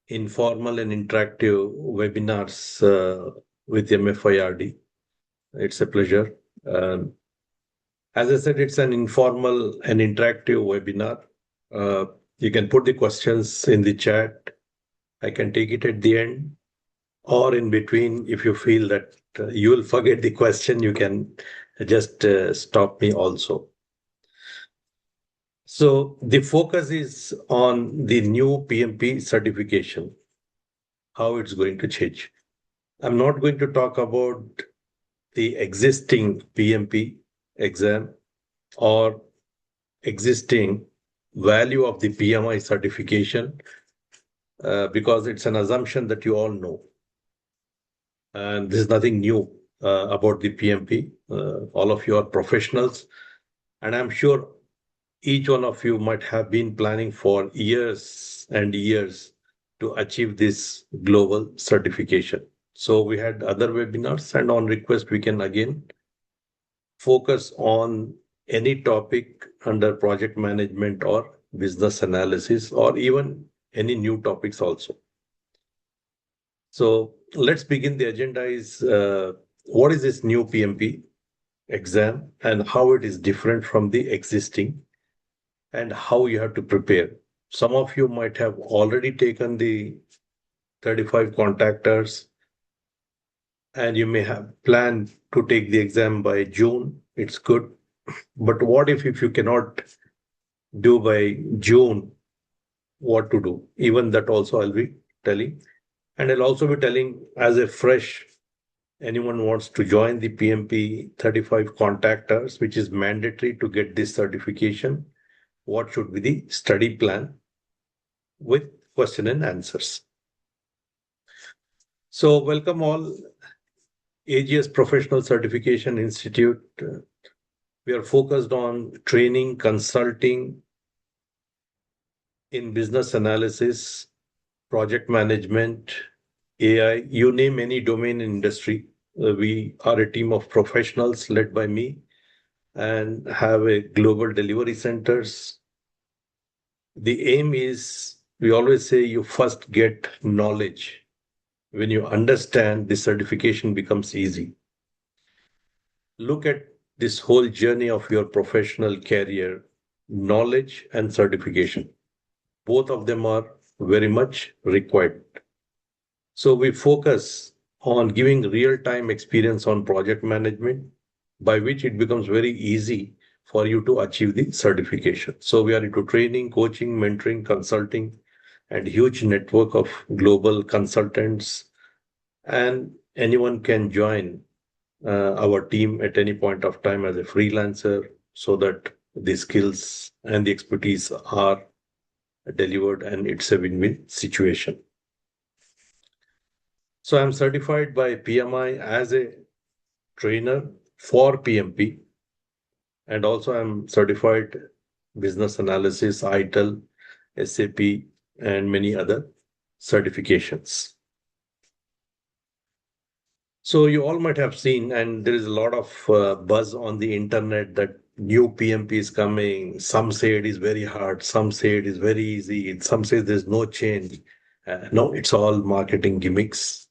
informal and interactive webinars with MFIRD. It's a pleasure. As I said, it's an informal and interactive webinar. You can put the questions in the chat. I can take it at the end or in between. If you feel that you will forget the question, you can just stop me also. So the focus is on the new PMP certification, how it's going to change. I'm not going to talk about the existing PMP exam or existing value of the PMI certification because it's an assumption that you all know. And this is nothing new about the PMP. All of you are professionals. And I'm sure each one of you might have been planning for years and years to achieve this global certification. So we had other webinars, and on request, we can again focus on any topic under project management or business analysis, or even any new topics also. So let's begin. The agenda is what is this new PMP exam and how it is different from the existing and how you have to prepare. Some of you might have already taken the 35 contactors and you may have planned to take the exam by June. It's good. But what if you cannot do by June, what to do? Even that also I'll be telling. And I'll also be telling as a fresh, anyone wants to join the PMP 35 contactors, which is mandatory to get this certification, what should be the study plan with question and answers. So welcome all. AGS Professional Certification Institute. We are focused on training, consulting in business analysis, project management, AI, you name any domain in industry. We are a team of professionals led by me and have a global delivery centers. The aim is, we always say, you first get knowledge. When you understand, the certification becomes easy. Look at this whole journey of your professional career, knowledge and certification. Both of them are very much required. So we focus on giving real-time experience on project management, by which it becomes very easy for you to achieve the certification. So we are into training, coaching, mentoring, consulting, and huge network of global consultants. And anyone can join our team at any point of time as a freelancer so that the skills and the expertise are delivered and it's a win-win situation. So I'm certified by PMI as a trainer for PMP, and also I'm certified business analysis, ITIL, SAP, and many other certifications. So you all might have seen, and there is a lot of buzz on the internet that new PMP is coming. Some say it is very hard, some say it is very easy, some say there's no change. No, it's all marketing gimmicks.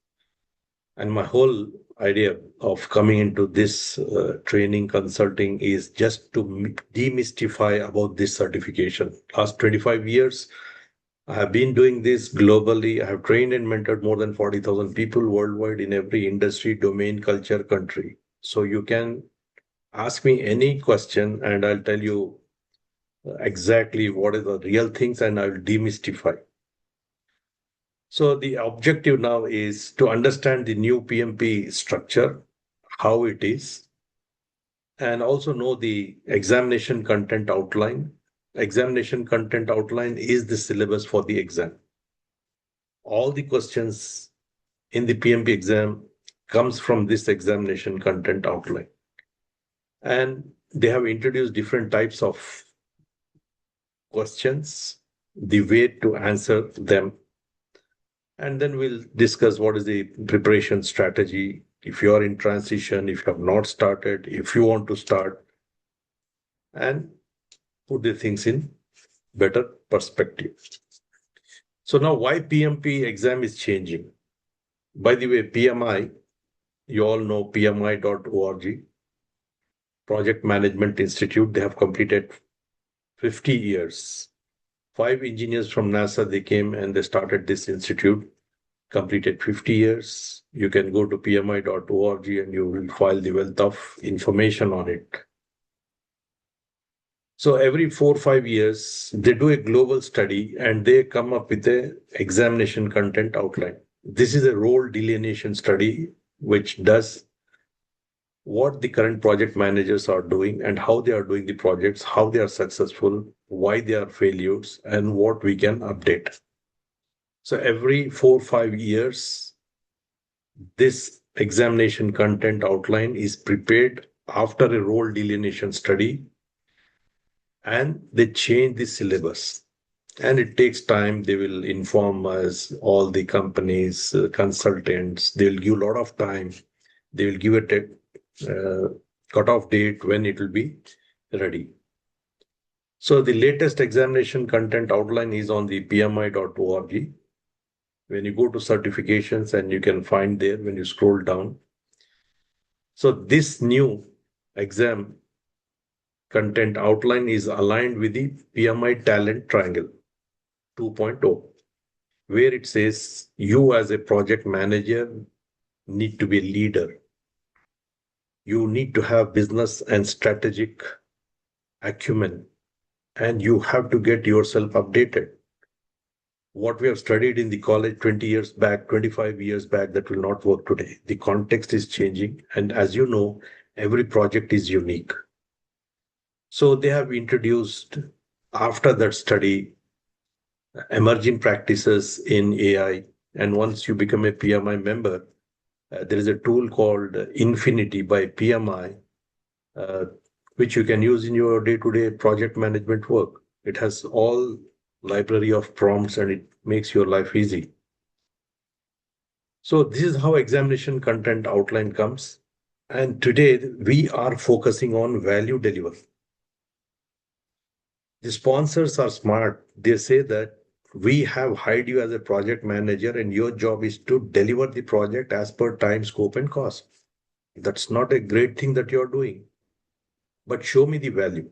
And my whole idea of coming into this training consulting is just to demystify about this certification. Last 25 years, I have been doing this globally. I have trained and mentored more than 40,000 people worldwide in every industry, domain, culture, country. So you can ask me any question and I'll tell you exactly what are the real things and I'll demystify. So the objective now is to understand the new PMP structure, how it is, and also know the examination content outline. Examination content outline is the syllabus for the exam. All the questions in the PMP exam comes from this examination content outline. And they have introduced different types of questions, the way to answer them. And then we'll discuss what is the preparation strategy. If you are in transition, if you have not started, if you want to start, and put the things in better perspective. So now why PMP exam is changing? By the way, PMI, you all know PMI.org, Project Management Institute, they have completed 50 years. 5 engineers from NASA, they came and they started this institute, completed 50 years. You can go to pmi.org and you will find the wealth of information on it. So every 4 or 5 years, they do a global study and they come up with a examination content outline. This is a role delineation study which does what the current project managers are doing and how they are doing the projects, how they are successful, why they are failures, and what we can update. So every 4 or 5 years, this examination content outline is prepared after a role delineation study and they change the syllabus. And it takes time. They will inform us, all the companies, consultants, they'll give a lot of time. They will give a cutoff date when it will be ready. So the latest examination content outline is on the pmi.org. When you go to certifications and you can find there when you scroll down. So this new exam content outline is aligned with the PMI Talent Triangle 2.0, where it says you as a project manager need to be a leader. You need to have business and strategic acumen, and you have to get yourself updated. What we have studied in the college 20 years back, 25 years back, that will not work today. The context is changing. And as you know, every project is unique. So they have introduced, after that study, emerging practices in AI. And once you become a PMI member, there is a tool called Infinity by PMI, uh, which you can use in your day-to-day project management work. It has all library of prompts and it makes your life easy. So this is how examination content outline comes. And today we are focusing on value delivery. The sponsors are smart. They say that we have hired you as a project manager and your job is to deliver the project as per time, scope, and cost. That's not a great thing that you're doing, but show me the value.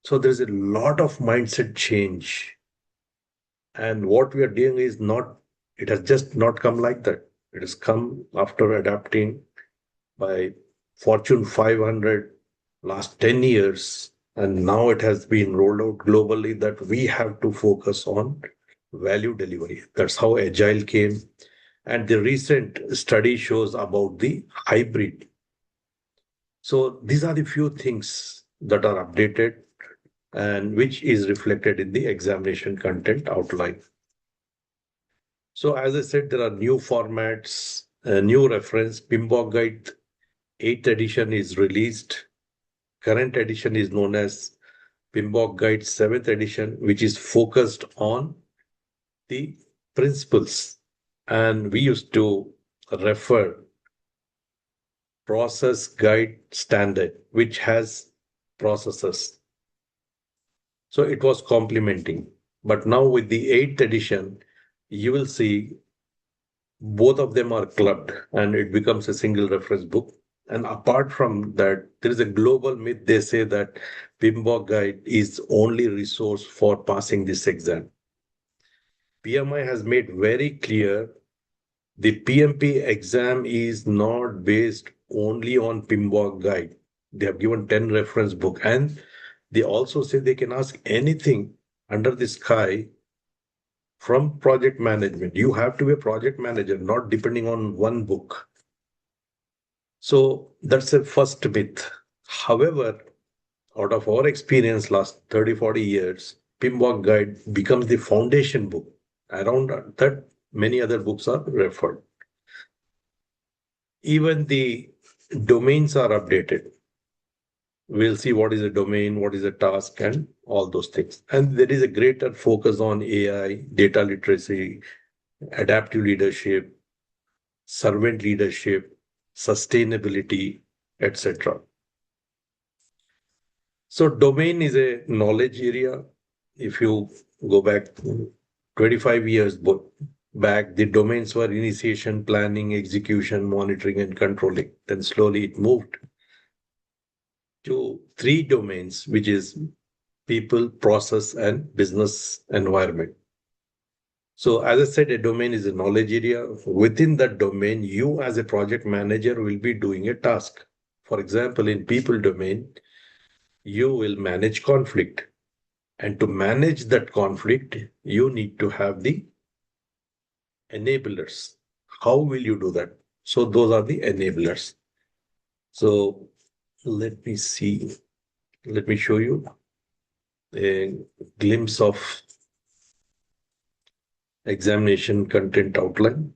So there's a lot of mindset change. And what we are doing is not, it has just not come like that. It has come after adapting by Fortune 500 last 10 years. And now it has been rolled out globally that we have to focus on value delivery. That's how Agile came. And the recent study shows about the hybrid. So these are the few things that are updated and which is reflected in the examination content outline. So as I said, there are new formats, a new reference. PMBOK Guide 8th edition is released. Current edition is known as PMBOK Guide 7th edition, which is focused on the principles. And we used to refer process guide standard, which has processes. So it was complementing. But now with the 8th edition, you will see both of them are clubbed and it becomes a single reference book. And apart from that, there is a global myth. They say that PMBOK Guide is only resource for passing this exam. PMI has made very clear the PMP exam is not based only on PMBOK Guide. They have given 10 reference book and they also say they can ask anything under the sky from project management. You have to be a project manager, not depending on one book. So that's a first myth. However, out of our experience last 30, 40 years, PMBOK Guide becomes the foundation book. Around that, many other books are referred. Even the domains are updated. We'll see what is a domain, what is a task, and all those things. And there is a greater focus on AI, data literacy, adaptive leadership, servant leadership, sustainability, etc. So domain is a knowledge area. if you go back 25 years back, the domains were initiation, planning, execution, monitoring, and controlling. Then slowly it moved to three domains, which is people, process, and business environment. So, as I said, a domain is a knowledge area. Within that domain, you as a project manager will be doing a task. For example, in people domain, you will manage conflict. And to manage that conflict, you need to have the enablers. How will you do that? So, those are the enablers. So, let me see. Let me show you a glimpse of examination content outline.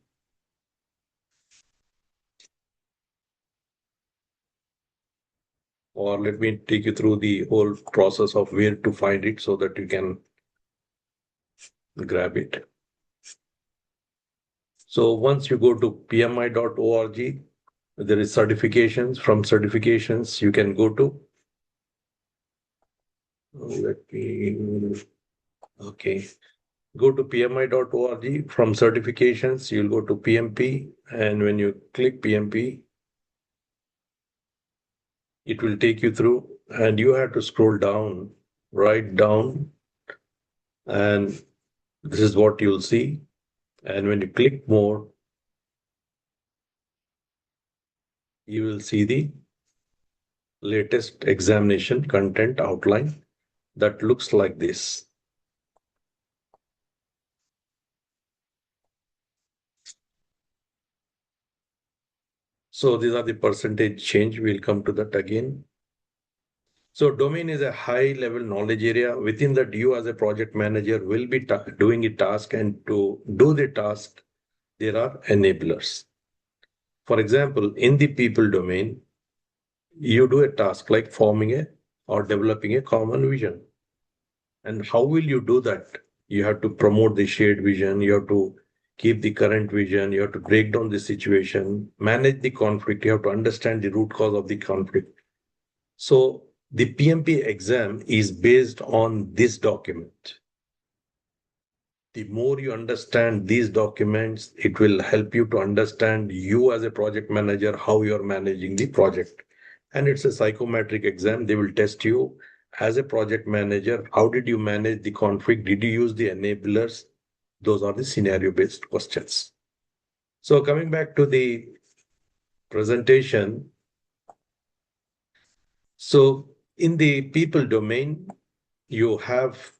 Or let me take you through the whole process of where to find it so that you can grab it. So once you go to pmi.org, there is certifications. From certifications, you can go to, okay, go to pmi.org. From certifications, you'll go to PMP. And when you click PMP, it will take you through and you have to scroll down, right down. And this is what you'll see. And when you click more, you will see the latest examination content outline that looks like this. So these are the percentage change. We'll come to that again. So domain is a high level knowledge area. Within that, you as a project manager will be doing a task, and to do the task, there are enablers. For example, in the people domain, you do a task like forming a or developing a common vision. And how will you do that? You have to promote the shared vision. You have to keep the current vision. You have to break down the situation, manage the conflict. You have to understand the root cause of the conflict. So the PMP exam is based on this document. The more you understand these documents, it will help you to understand you as a project manager, how you're managing the project. And it's a psychometric exam. They will test you as a project manager. How did you manage the conflict? Did you use the enablers? Those are the scenario based questions. So, coming back to the presentation. So, in the people domain, you have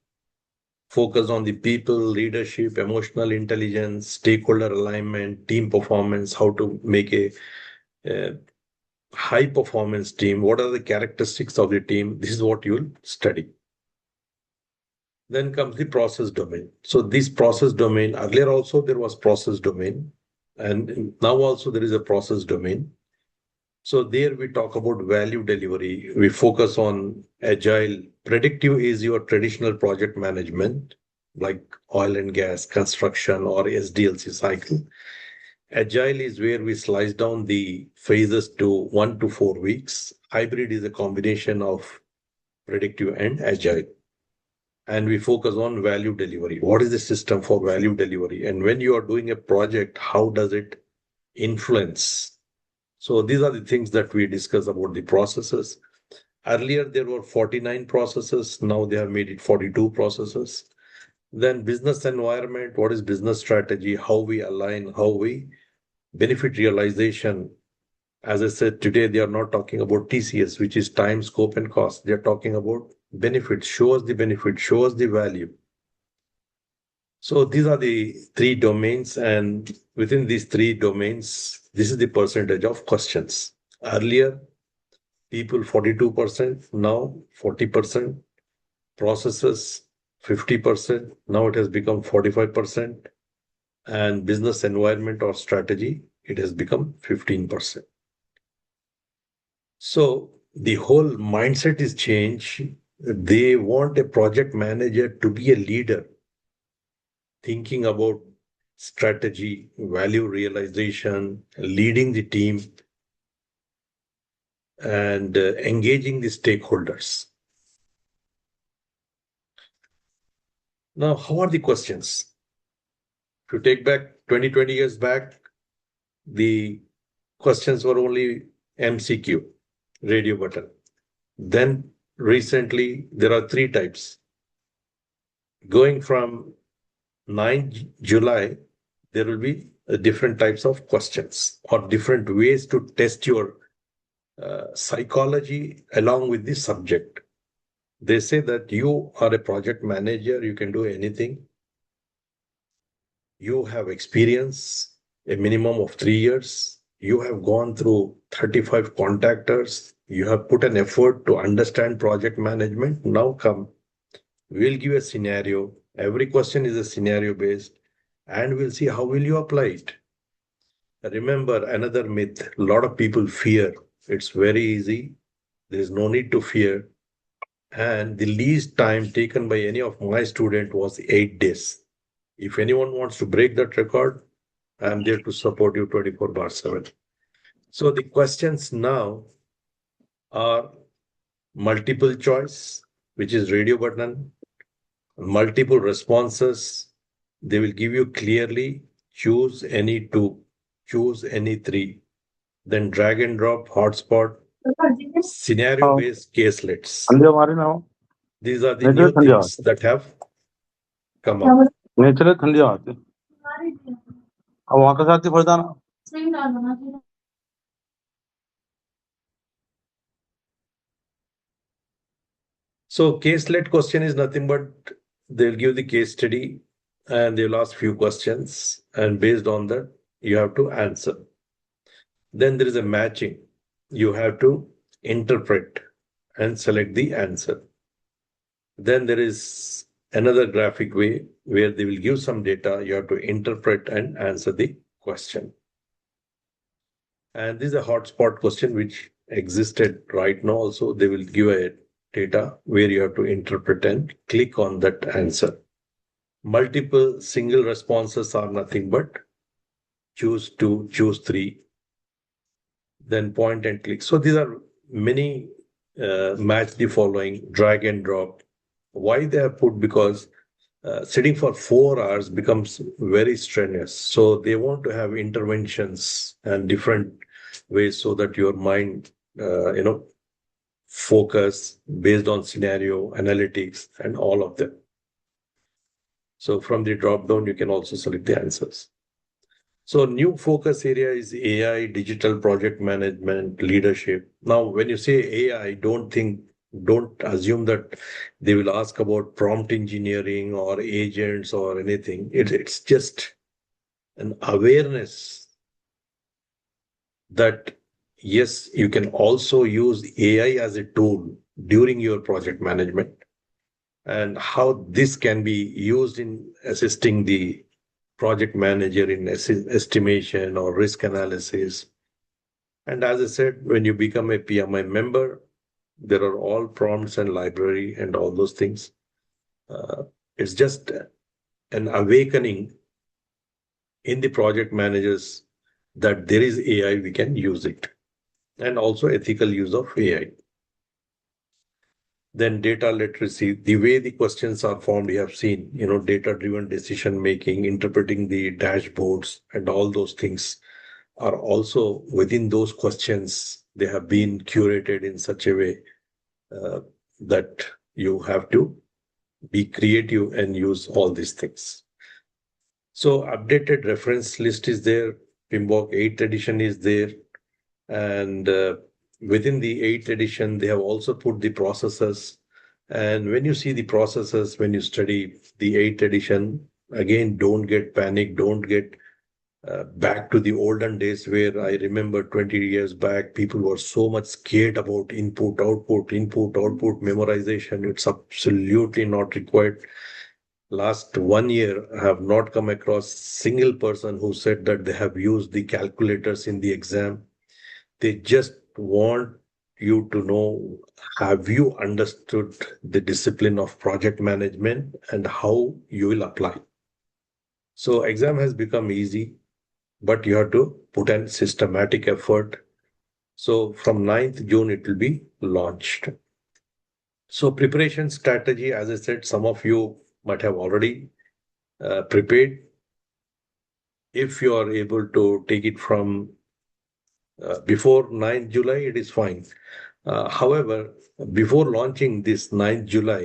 focus on the people, leadership, emotional intelligence, stakeholder alignment, team performance, how to make a high performance team. What are the characteristics of the team? This is what you'll study. Then comes the process domain. So this process domain, earlier also there was process domain, and now also there is a process domain. So there we talk about value delivery. We focus on agile. Predictive is your traditional project management, like oil and gas, construction, or SDLC cycle. Agile is where we slice down the phases to 1 to 4 weeks. Hybrid is a combination of predictive and agile. And we focus on value delivery. What is the system for value delivery? And when you are doing a project, how does it influence? So these are the things that we discuss about the processes. Earlier, there were 49 processes. Now they have made it 42 processes. Then business environment, what is business strategy, how we align, how we benefit realization. As I said, today they are not talking about TCS, which is time, scope, and cost. They're talking about benefits, show us the benefit, show us the value. So these are the three domains, and within these three domains, this is the percentage of questions. Earlier, people 42%, now 40%, processes 50%, now it has become 45%, and business environment or strategy, it has become 15%. So the whole mindset is changed. They want a project manager to be a leader, thinking about strategy, value realization, leading the team, and engaging the stakeholders. Now, how are the questions? If you take back 20 years back, the questions were only MCQ, radio button. Then recently, there are three types. Going from 9 July, there will be different types of questions or different ways to test your psychology along with the subject. They say that you are a project manager, you can do anything. You have experience, a minimum of 3 years. You have gone through 35 contactors. You have put an effort to understand project management. Now come, we'll give a scenario. Every question is a scenario based, and we'll see how will you apply it. Remember another myth, a lot of people fear. It's very easy. There is no need to fear. And the least time taken by any of my student was 8 days. If anyone wants to break that record, I'm there to support you 24/7. So the questions now are multiple choice, which is radio button, multiple responses. They will give you clearly choose any two, choose any three, then drag and drop, hotspot, scenario based caselets. These are the new things that have come up. So caselet question is nothing but they'll give the case study and they'll ask few questions, and based on that, you have to answer. Then there is a matching. You have to interpret and select the answer. Then there is another graphic way where they will give some data. You have to interpret and answer the question. And this is a hotspot question which existed right now. Also, they will give a data where you have to interpret and click on that answer. Multiple single responses are nothing but choose two, choose three, then point and click. So these are many match the following, drag and drop. Why they have put? Because sitting for 4 hours becomes very strenuous. So they want to have interventions and different ways so that your mind, focus based on scenario, analytics, and all of them. So from the drop down, you can also select the answers. So new focus area is AI, digital project management, leadership. Now, when you say AI, don't assume that they will ask about prompt engineering or agents or anything. It's just an awareness that yes, you can also use AI as a tool during your project management, and how this can be used in assisting the project manager in estimation or risk analysis. And as I said, when you become a PMI member, there are all prompts and library and all those things. It's just an awakening in the project managers that there is AI, we can use it, and also ethical use of AI. Then data literacy, the way the questions are formed, you have seen, data-driven decision making, interpreting the dashboards, and all those things are also within those questions. They have been curated in such a way that you have to be creative and use all these things. So updated reference list is there. PMBOK 8th edition is there. And within the 8th edition, they have also put the processes. And when you see the processes, when you study the 8th edition, again, don't get panicked, don't get back to the olden days where I remember 20 years back, people were so much scared about input, output, memorization. It's absolutely not required. Last 1 year, I have not come across single person who said that they have used the calculators in the exam. They just want you to know, have you understood the discipline of project management and how you will apply? So exam has become easy, but you have to put in systematic effort. So from 9th June, it will be launched. So preparation strategy, as I said, some of you might have already prepared. If you are able to take it from before 9th July, it is fine. However, before launching this 9th July,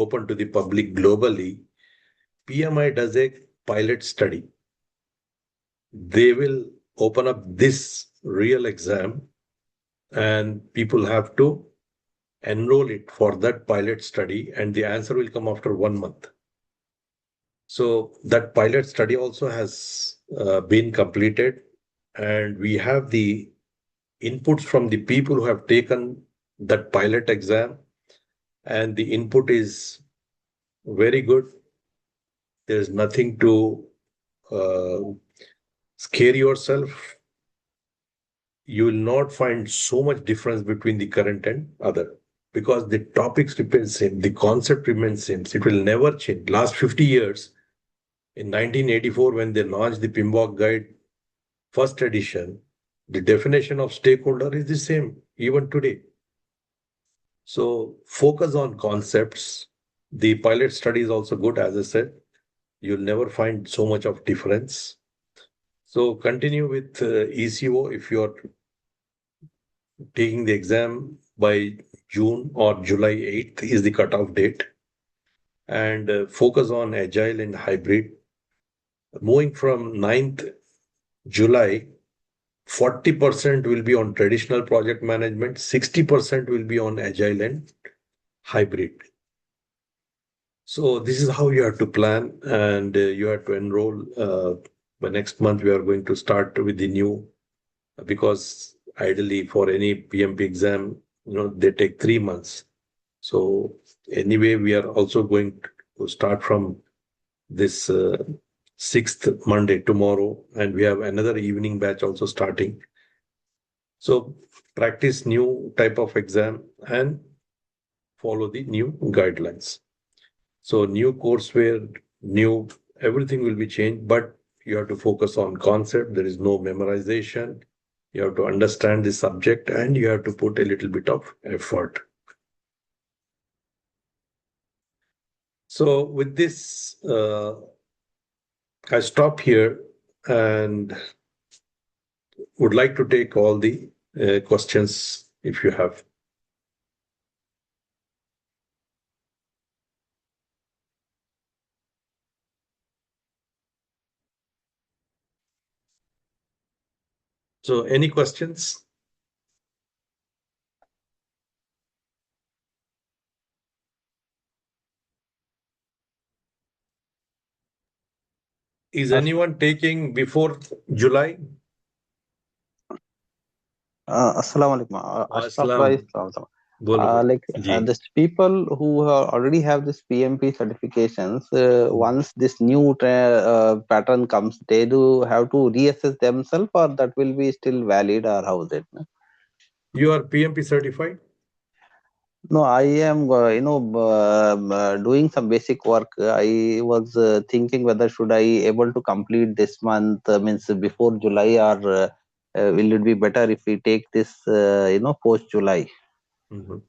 open to the public globally, PMI does a pilot study. They will open up this real exam and people have to enroll it for that pilot study, and the answer will come after 1 month. So that pilot study also has been completed, and we have the inputs from the people who have taken that pilot exam, and the input is very good. There's nothing to uh, scare yourself. You will not find so much difference between the current and other, because the topics remain same, the concept remains same. It will never change. Last 50 years, in 1984, when they launched the PMBOK guide first edition, the definition of stakeholder is the same even today. So focus on concepts. The pilot study is also good, as I said. You'll never find so much of difference. So continue with ECO. If you're taking the exam by June or July 8th is the cutoff date, and focus on agile and hybrid. Moving from 9th July, 40% will be on traditional project management, 60% will be on agile and hybrid. So this is how you have to plan, and you have to enroll. By next month, we are going to start with the new, because ideally for any PMP exam, they take 3 months. So anyway, we are also going to start from this sixth Monday tomorrow, and we have another evening batch also starting. So practice new type of exam and follow the new guidelines. So new courseware, new everything will be changed, but you have to focus on concept. There is no memorization. You have to understand the subject and you have to put a little bit of effort. So with this, I stop here and would like to take all the questions if you have. So any questions? Is anyone taking before July? Assalamu alaikum. Ashraf Aslam, bhai, assalamu alaikum. bolo bolo. Like Ji. this people who already have this PMP certifications, once this new pattern comes, they do have to reassess themselves, or that will be still valid, or how is it? You are PMP certified? No, I am, doing some basic work. I was thinking whether should I able to complete this month, means before July, or will it be better if we take this, post July? Mhm.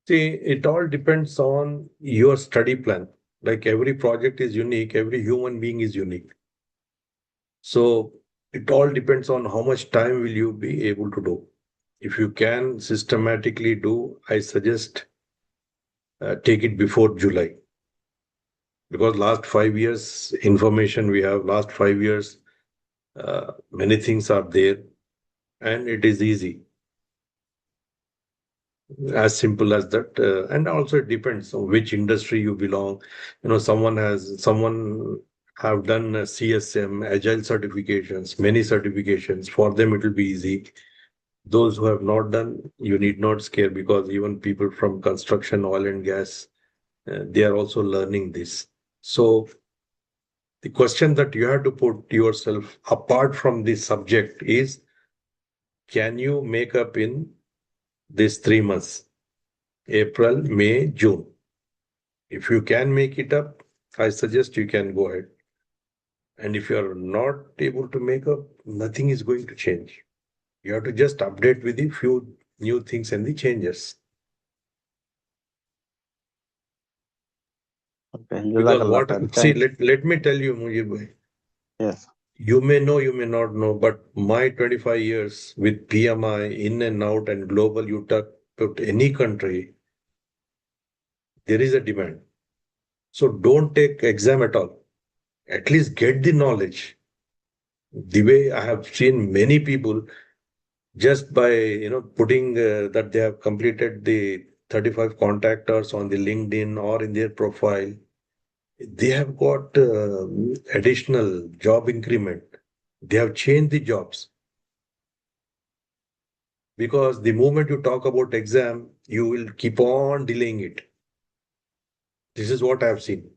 See, it all depends on your study plan. Like every project is unique, every human being is unique. So it all depends on how much time will you be able to do. If you can systematically do, I suggest take it before July, because last 5 years information we have, last 5 years many things are there, and it is easy, as simple as that. And also it depends on which industry you belong. Someone have done CSM, agile certifications, many certifications. For them it will be easy. Those who have not done, you need not scare, because even people from construction, oil and gas, they are also learning this. So the question that you have to put yourself apart from this subject is, can you make up in these 3 months, April, May, June? If you can make it up, I suggest you can go ahead. And if you are not able to make up, nothing is going to change. You have to just update with the few new things and the changes. Okay. Because Jazakallah what, khair. see, Thanks. let me tell you, Mujib bhai, Yes. you may know, you may not know, but my 25 years with PMI in and out and global, you talk about any country, there is a demand. So don't take exam at all. At least get the knowledge. The way I have seen many people just by putting that they have completed the 35 contactors on the LinkedIn or in their profile, they have got additional job increment. They have changed the jobs because the moment you talk about exam, you will keep on delaying it. This is what I have seen.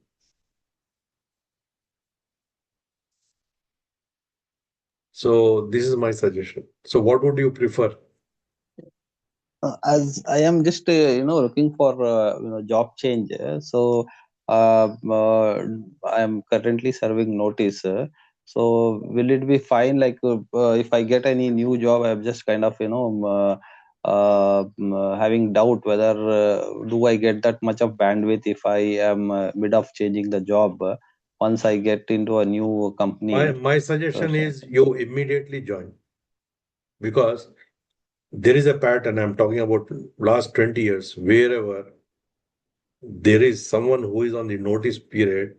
So this is my suggestion. So what would you prefer? As I am just looking for job change, I am currently serving notice. So will it be fine? Like if I get any new job, I'm just kind of having doubt whether do I get that much of bandwidth if I am mid of changing the job once I get into a new My company. my suggestion is you immediately join because there is a pattern. I'm talking about last 20 years. Wherever there is someone who is on the notice period,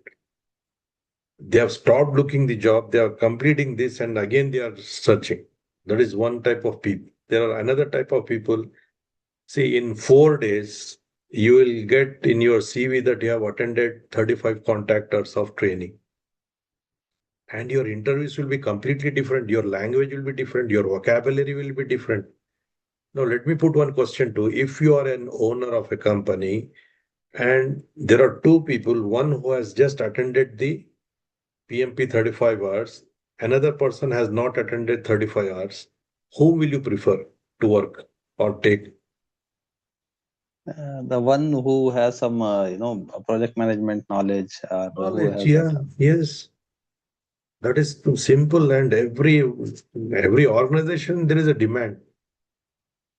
they have stopped looking the job, they are completing this, and again they are searching. That is one type of people. There are another type of people. See, in 4 days, you will get in your CV that you have attended 35 contactors of training. And your interviews will be completely different. Your language will be different. Your vocabulary will be different. Now, let me put one question too. If you are an owner of a company and there are two people, one who has just attended the PMP 35 hours, another person has not attended 35 hours, who will you prefer to work or take? The one who has some project management knowledge, or who Knowledge, has that. yeah, yes. That is too simple, and every organization there is a demand.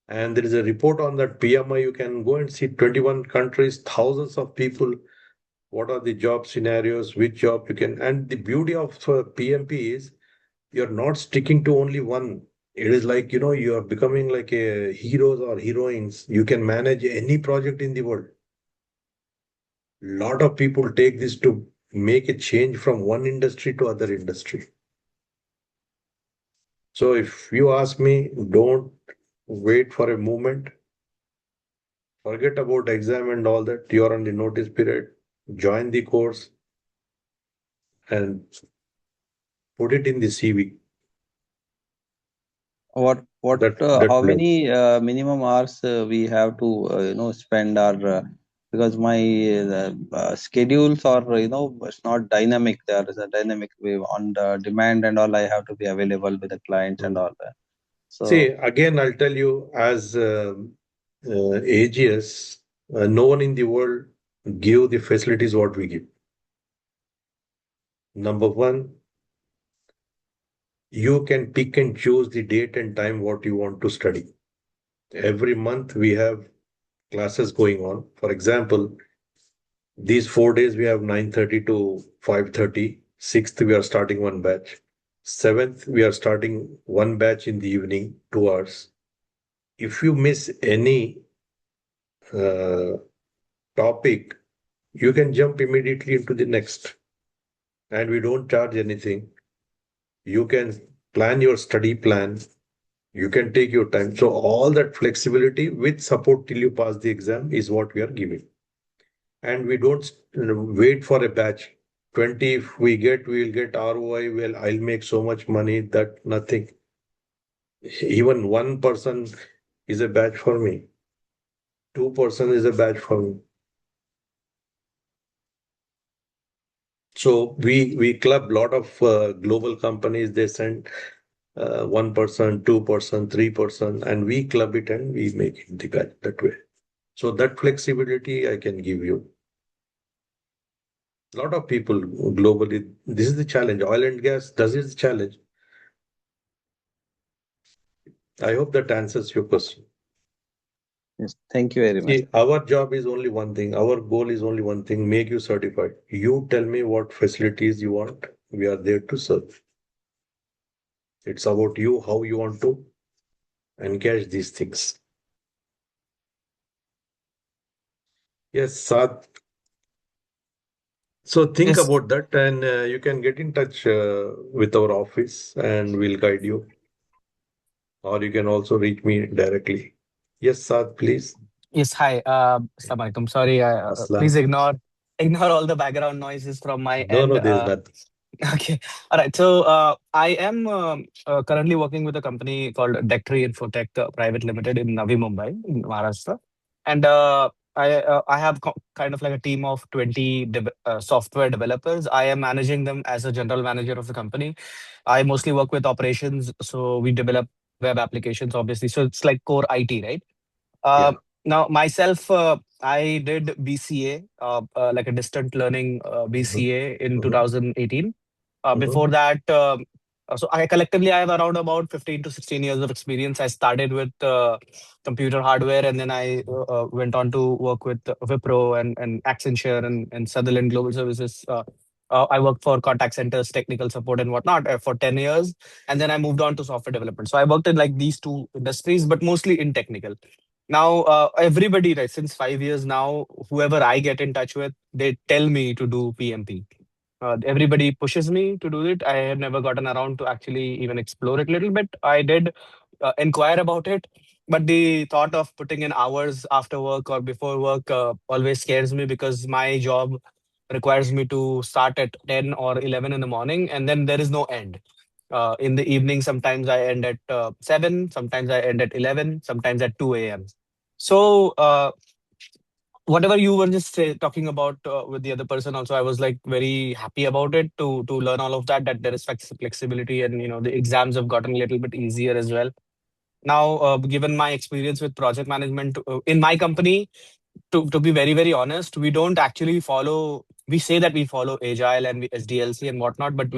And there is a report on that PMI. You can go and see 21 countries, thousands of people. What are the job scenarios? Which job you can? And the beauty of PMP is you're not sticking to only one. It is like, you are becoming like a heroes or heroines. You can manage any project in the world. Lot of people take this to make a change from one industry to other industry. So if you ask me, don't wait for a moment. Forget about exam and all that. You're on the notice period. Join the course and put it in the CV. That How will help. many minimum hours we have to spend our because my schedules are it's not dynamic. There is a dynamic way on the demand and all. I have to be available with the clients and Mm. all that. See, So again, I'll tell you, as AGS, no one in the world give the facilities what we give. Number one, you can pick and choose the date and time what you want to study. Every month we have classes going on. For example, these 4 days we have 9:30 to 5:30. Sixth, we are starting one batch. Seventh, we are starting one batch in the evening, 2 hours. If you miss any uh, topic, you can jump immediately into the next. And we don't charge anything. You can plan your study plan. You can take your time. So all that flexibility with support till you pass the exam is what we are giving. And we don't wait for a batch. 20, if we get, we will get ROI. Well, I'll make so much money that nothing. Even one person is a batch for me. Two-person is a batch for me. So we club lot of global companies. They send 1%, 2%, 3%, and we club it and we make it the batch that way. So that flexibility I can give you. A lot of people globally, this is the challenge. Oil and gas, this is the challenge. I hope that answers your question. Yes, thank you very much. See, our job is only one thing. Our goal is only one thing, make you certified. You tell me what facilities you want. We are there to serve. It's about you, how you want to engage these things. Yes, Saad. So think Yes, about that, and you can get in touch with our office and we'll guide you, or you can also reach me directly. Yes, Saad, please. yes. Hi, Assalamu alaikum. Sorry, please Aslam. ignore all the background noises from my No, end. no, there's nothing. Okay. All right. So I am currently working with a company called Dectri Infotech Private Limited in Navi Mumbai, in Maharashtra. And I have kind of like a team of 20 software developers. I am managing them as a general manager of the company. I mostly work with operations. So we develop web applications, obviously. So it's like core IT, right? Uh, Yeah. Now, myself, I did BCA, like a distant learning Mm-hmm. BCA in Mm-hmm. 2018. Before Mm-hmm. that, so I collectively I have around about 15 to 16 years of experience. I started with computer hardware, and then I went on to work with Wipro and Accenture and Sutherland Global Services. I worked for contact centers, technical support, and whatnot for 10 years, and then I moved on to software development. So I worked in like these two industries, but mostly in technical. Now, everybody, right, since 5 years now, whoever I get in touch with, they tell me to do PMP. Everybody pushes me to do it. I have never gotten around to actually even explore it a little bit. I did inquire about it, but the thought of putting in hours after work or before work always scares me because my job requires me to start at 10 or 11 in the morning, and then there is no end. In the evening, sometimes I end at 7, sometimes I end at 11, sometimes at 2 a.m. So, whatever you were just talking about with the other person, also, I was like very happy about it to learn all of that, that there is flexibility and, the exams have gotten a little bit easier as well. Now, given my experience with project management in my company, to be very, very honest, we don't actually follow, we say that we follow Agile and SDLC and whatnot, but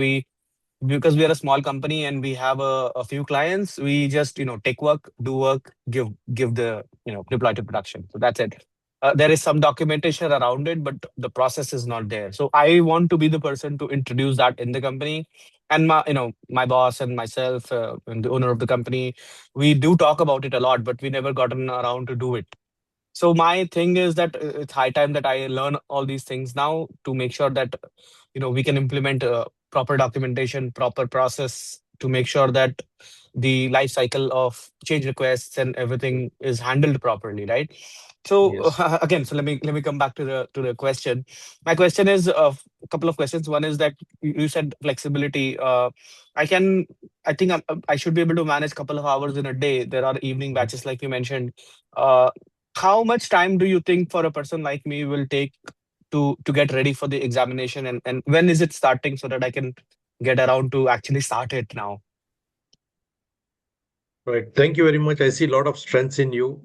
because we are a small company and we have a few clients, we just take work, do work, give the deploy to production. So that's it. There is some documentation around it, but the process is not there. So I want to be the person to introduce that in the company, and my boss and myself and the owner of the company, we do talk about it a lot, but we never gotten around to do it. So my thing is that it's high time that I learn all these things now to make sure that we can implement proper documentation, proper process to make sure that the life cycle of change requests and everything is handled properly, right? So Yes. again, so let me come back to the question. My question is a couple of questions. One is that you said flexibility. I think I should be able to manage a couple of hours in a day. There are evening batches, like you mentioned. Uh, how much time do you think for a person like me will take to get ready for the examination, and when is it starting so that I can get around to actually start it now? Right. Thank you very much. I see a lot of strengths in you.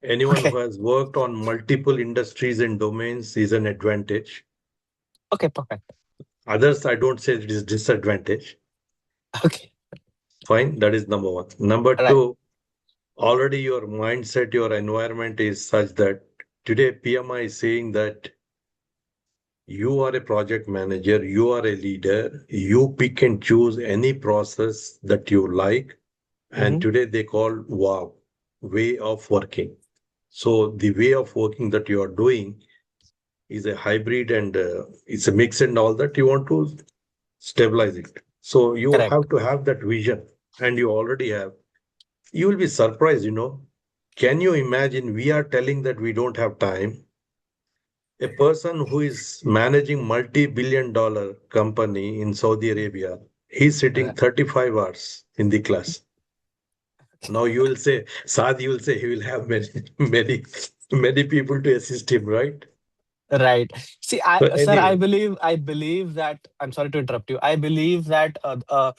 Anyone who Okay. has worked on multiple industries and domains is an advantage. Okay, perfect. Others, I don't say it is disadvantage. Okay. Fine. That is number one. Number All right. two, already your mindset, your environment is such that today PMI is saying that you are a project manager, you are a leader, you pick and choose any process that you like. And Mm-hmm. today they call wow, way of working. So the way of working that you are doing is a hybrid and it's a mix and all that you want to stabilize it. So you Correct. have to have that vision and you already have. You will be surprised. Can you imagine we are telling that we don't have time? A person who is managing multi-billion dollar company in Saudi Arabia, he's sitting Right. 35 hours in the class. Now you will say, Saad, you will say he will have many, many, many people to assist him, right? Right. See, So sir, anyway, I believe that, I'm sorry to interrupt you. I believe that a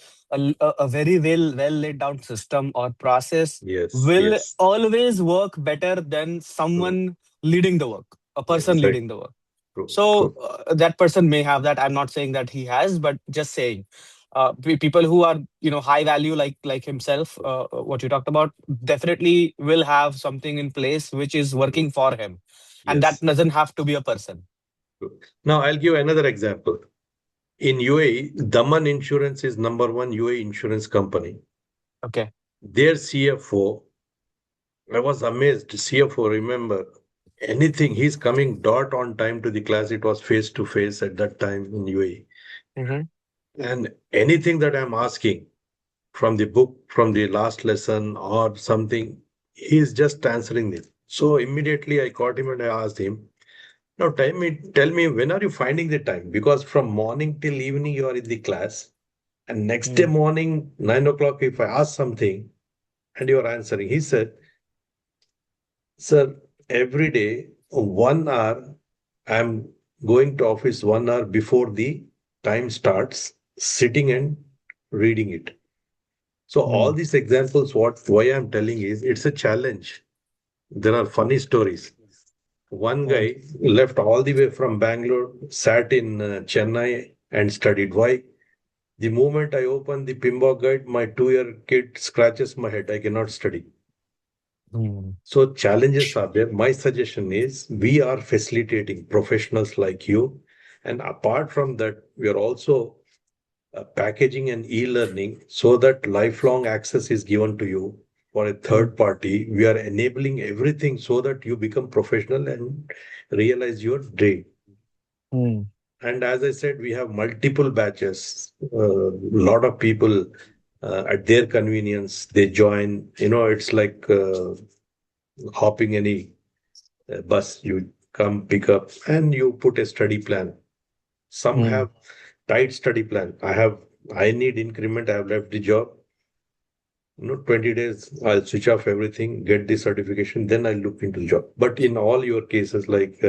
very well laid down system or process yes, will yes, always work better than true. someone leading the work, a person Exactly. leading the work. True, So true. that person may have that. I'm not saying that he has, but just saying. People who are high value like himself, what you talked about, definitely will have something in place which is working for him, and that Yes. doesn't have to be a person. Now I'll give another example. In UAE, Daman Insurance is number one UAE insurance company. Okay. Their CFO, I was amazed. CFO, remember, anything, he's coming dot on time to the class. It was face to face at that time in UAE. Mm-hmm. And anything that I'm asking from the book, from the last lesson or something, he's just answering it. So immediately I caught him and I asked him, now tell me, when are you finding the time? Because from morning till evening you are in the class, and next day Mm. morning, 9 o'clock, if I ask something and you're answering. He said, sir, every day, 1 hour, I'm going to office 1 hour before the time starts, sitting and reading it. So all Mm. these examples, why I'm telling is it's a challenge. There are funny stories. One Right. guy left all the way from Bangalore, sat in Chennai and studied. Why? The moment I open the Pinbock guide, my 2 year kid scratches my head. I cannot study. Mm. So challenges are there. My suggestion is we are facilitating professionals like you. And apart from that, we are also packaging and e-learning so that lifelong access is given to you for a Mm. third party. We are enabling everything so that you become professional and realize your dream. Mm. And as I said, we have multiple batches. A lot of people at their convenience they join. It's like hopping any bus. You come pick up and you put a study plan. Some Mm. have tight study plan. I need increment. I have left the job. 20 days, I'll switch off everything, get the certification, then I'll look into the job. But in all your cases, like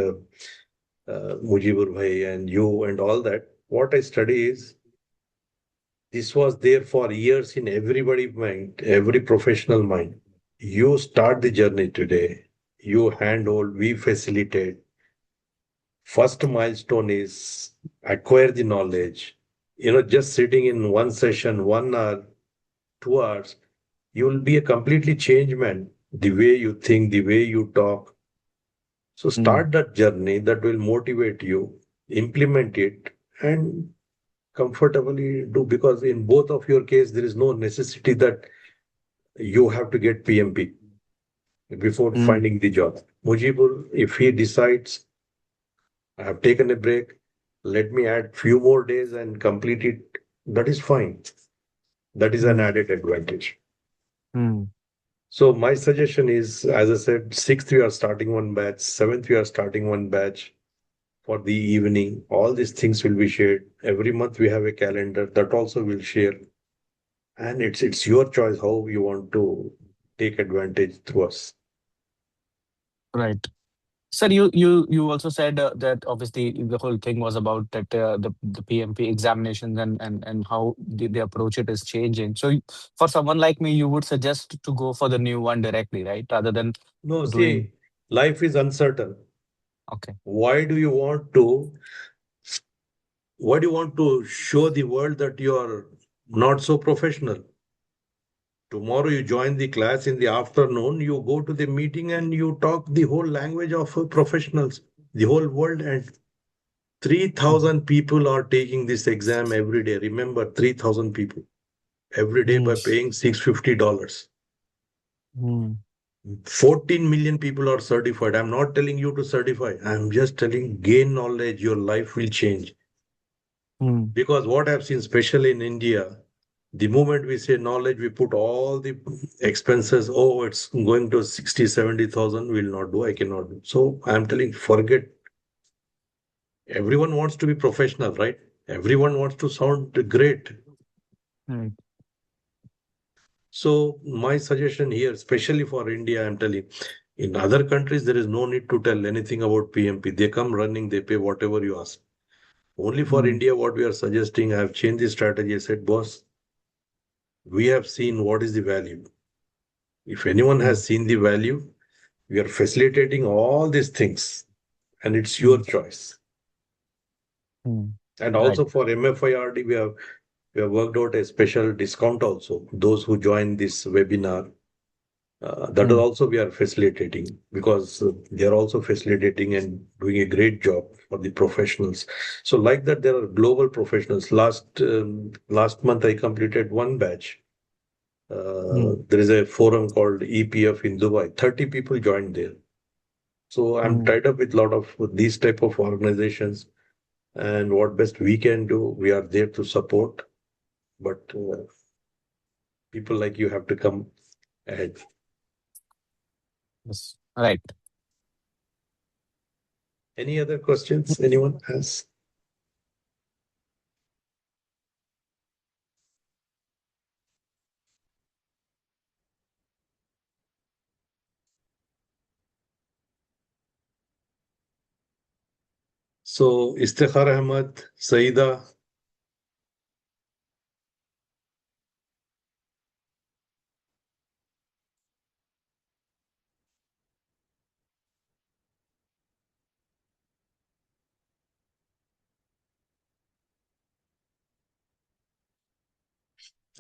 Mujibur Bhai and you and all that, what I study is this was there for years in everybody's mind, every professional mind. You start the journey today, you handhold, we facilitate. First milestone is acquire the knowledge. Just sitting in one session, 1 hour, 2 hours, you will be a completely changed man. The way you think, the way you talk. So Mm. start that journey that will motivate you, implement it, and comfortably do. Because in both of your case, there is no necessity that you have to get PMP before Mm. finding the job. Mujibur, if he decides, I have taken a break, let me add few more days and complete it, that is fine. That is an Mm. added advantage. Mm. So my suggestion is, as I said, sixth we are starting one batch, seventh we are starting one batch for the evening. All these things will be shared. Every month we have a calendar that also will share, and it's your choice how you want to take advantage through us. Right. Sir, you also said that obviously the whole thing was about that the PMP examinations and how they approach it is changing. So for someone like me, you would suggest to go for the new one directly, right? Rather than No, doing. see, life is uncertain. Okay. Why do you want to? Why do you want to show the world that you are not so professional? Tomorrow you join the class in the afternoon, you go to the meeting and you talk the whole language of professionals, the whole world, and Mm. 3,000 people are taking this exam every day. Remember, 3,000 people every day by Mm. paying $650. Mm. 14 million people are certified. I'm not telling you to certify. I'm just telling gain knowledge, your life will change. Mm. Because what I've seen, especially in India, the moment we say knowledge, we put all the expenses. Oh, it's going to 60, 70,000. Will not do. I cannot do. So I'm telling, forget. Everyone wants to be professional, right? Everyone wants to sound great. Right. So my suggestion here, especially for India, I'm telling, in other countries, there is no need to tell anything about PMP. They come running, they pay whatever you ask. Only for Mm. India, what we are suggesting, I have changed the strategy. I said, boss, we have seen what is the value. If anyone Mm. has seen the value, we are facilitating all these things, and it's your Mm. choice. Mm. And Right. also for MFIRD, we have We have worked out a special discount also. Those who join this webinar, that is also we are facilitating because they are also facilitating and doing a great job for the professionals. So like that, there are global professionals. Last month I completed one batch. There is a forum called EPF in Dubai. 30 people joined there. So I'm tied up with a lot of these type of organizations, and what best we can do, we are there to support. But people like you have to come ahead. Yes. Right. Any other questions anyone has? So Istikhar Ahmad, Saida,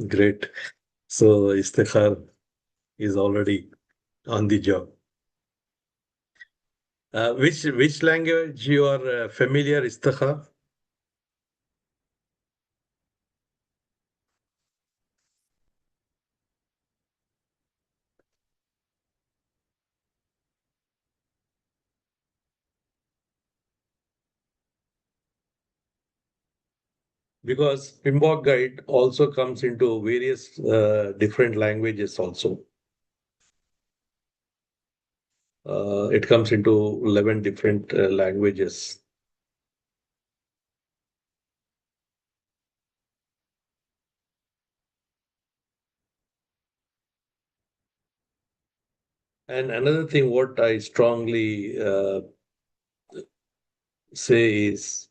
great. So Istikhar is already on the job. Which language you are familiar, Istikhar? Because Pimbok Guide also comes into various different languages also. It comes into 11 different languages. And another thing, what I strongly say is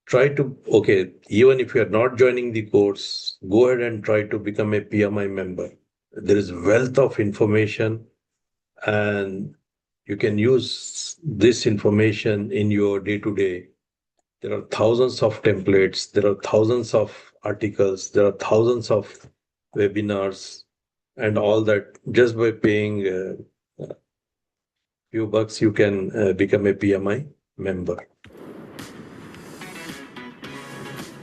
try to, okay, even if you are not joining the course, go ahead and try to become a PMI member. There is wealth of information, and you can use this information in your day to day. There are thousands of templates, there are thousands of articles, there are thousands of webinars, and all that. Just by paying a few bucks, you can become a PMI member.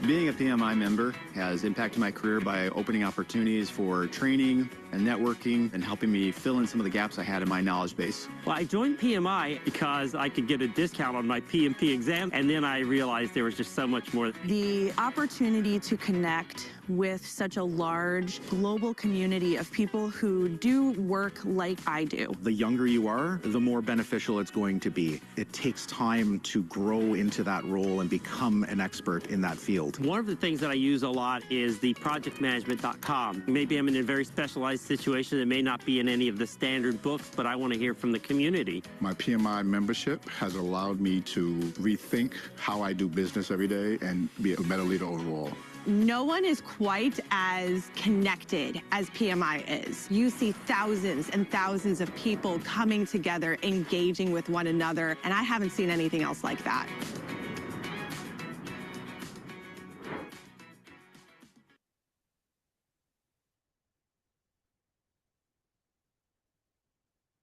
Being a PMI member has impacted my career by opening opportunities for training and networking and helping me fill in some of the gaps I had in my knowledge base. Well, I joined PMI because I could get a discount on my PMP exam, and then I realized there was just so much more. The opportunity to connect with such a large global community of people who do work like I do. The younger you are, the more beneficial it's going to be. It takes time to grow into that role and become an expert in that field. One of the things that I use a lot is the projectmanagement.com. Maybe I'm in a very specialized situation that may not be in any of the standard books, but I want to hear from the community. My PMI membership has allowed me to rethink how I do business every day and be a better leader overall. No one is quite as connected as PMI is. You see thousands and thousands of people coming together, engaging with one another, and I haven't seen anything else like that.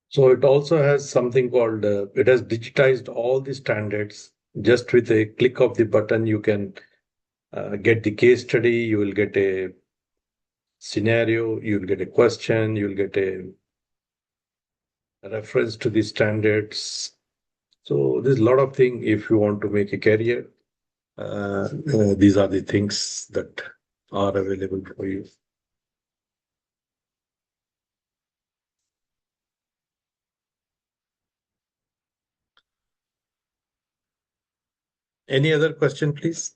So it also has something called, it has digitized all the standards. Just with a click of the button, you can get the case study, you will get a scenario, you'll get a question, you'll get a reference to the standards. So there's a lot of things if you want to make a career. These are the things that are available for you. Any other question, please?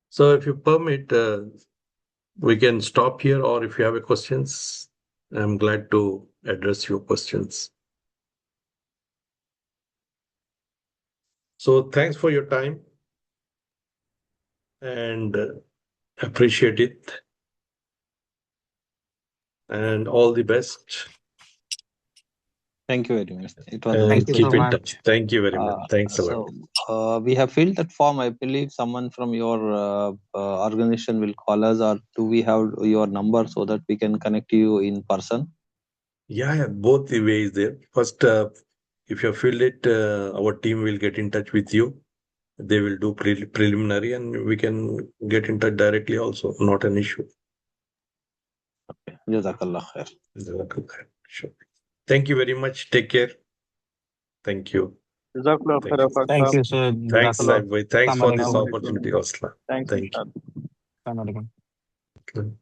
So if you permit, we can stop here, or if you have a questions, I'm glad to address your questions. So thanks for your time and appreciate it. And all the best. Thank you very much. It was And Thank you keep so in much. touch. Thank you very much. Thanks a lot. So we have filled that form. I believe someone from your organization will call us, or do we have your number so that we can connect you in person? Yeah, both the ways there. First, if you filled it, our team will get in touch with you. They will do preliminary, and we can get in touch directly also. Not an issue. Jazakallah khair. Sure. Thank you very much. Take care. Thank you. Jazakallah Thank khair, you. Aafaq Thank sahab. you, sir. Thanks, Jazakallah. Syed bhai. Thanks for this Assalamu alaikum. opportunity, Aslan. Thanks, Thank Ustad. Assalamu alaikum. you.